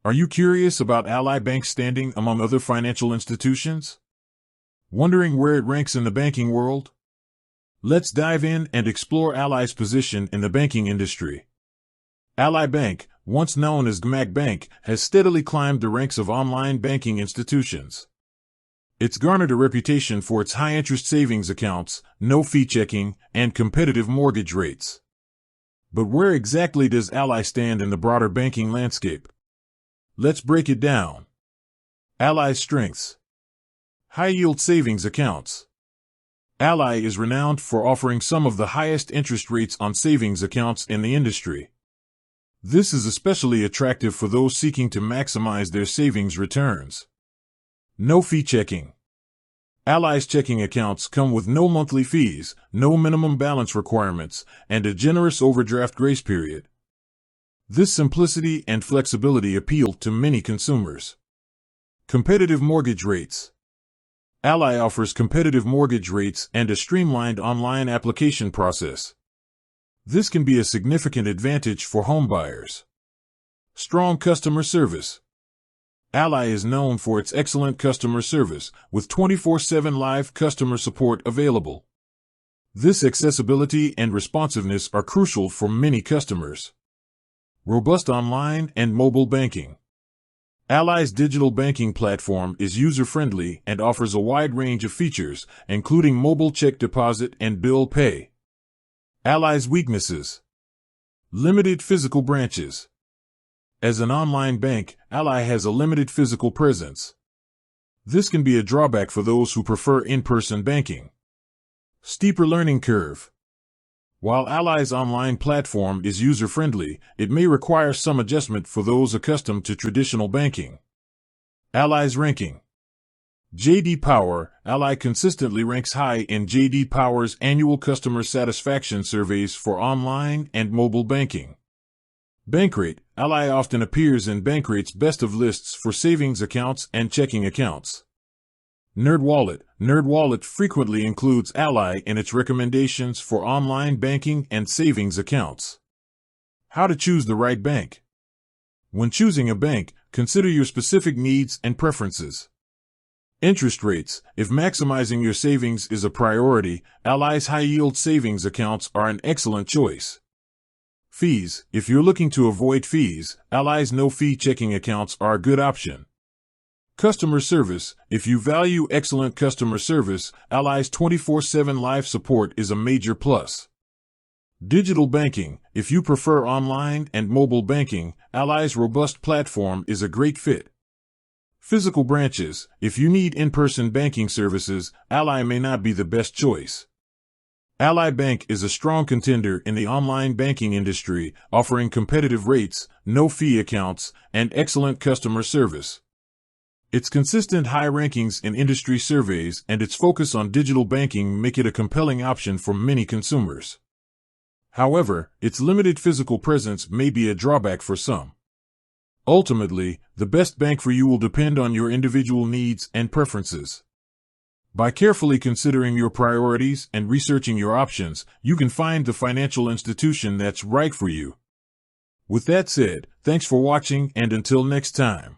Are you curious about Ally Bank's standing among other financial institutions? Wondering where it ranks in the banking world? Let's dive in and explore Ally's position in the banking industry. Ally Bank, once known as GMAC Bank, has steadily climbed the ranks of online banking institutions. It's garnered a reputation for its high-interest savings accounts, no-fee checking, and competitive mortgage rates. But where exactly does Ally stand in the broader banking landscape? Let's break it down. Ally's strengths. High-yield savings accounts. Ally is renowned for offering some of the highest interest rates on savings accounts in the industry. This is especially attractive for those seeking to maximize their savings returns. No-fee checking. Ally's checking accounts come with no monthly fees, no minimum balance requirements, and a generous overdraft grace period. This simplicity and flexibility appeal to many consumers. Competitive mortgage rates. Ally offers competitive mortgage rates and a streamlined online application process. This can be a significant advantage for homebuyers. Strong customer service. Ally is known for its excellent customer service, with 24/7 live customer support available. This accessibility and responsiveness are crucial for many customers. Robust online and mobile banking. Ally's digital banking platform is user-friendly and offers a wide range of features, including mobile check deposit and bill pay. Ally's weaknesses. Limited physical branches. As an online bank, Ally has a limited physical presence. This can be a drawback for those who prefer in-person banking. Steeper learning curve. While Ally's online platform is user-friendly, it may require some adjustment for those accustomed to traditional banking. Ally's ranking. J.D. Power. Ally consistently ranks high in J.D. Power's annual customer satisfaction surveys for online and mobile banking. Bankrate. Ally often appears in Bankrate's best of lists for savings accounts and checking accounts. NerdWallet. NerdWallet frequently includes Ally in its recommendations for online banking and savings accounts. How to choose the right bank. When choosing a bank, consider your specific needs and preferences. Interest rates. If maximizing your savings is a priority, Ally's high-yield savings accounts are an excellent choice. Fees. If you're looking to avoid fees, Ally's no-fee checking accounts are a good option. Customer service. If you value excellent customer service, Ally's 24/7 live support is a major plus. Digital banking. If you prefer online and mobile banking, Ally's robust platform is a great fit. Physical branches. If you need in-person banking services, Ally may not be the best choice. Ally Bank is a strong contender in the online banking industry, offering competitive rates, no-fee accounts, and excellent customer service. Its consistent high rankings in industry surveys and its focus on digital banking make it a compelling option for many consumers. However, its limited physical presence may be a drawback for some. Ultimately, the best bank for you will depend on your individual needs and preferences. By carefully considering your priorities and researching your options, you can find the financial institution that's right for you. With that said, thanks for watching, and until next time.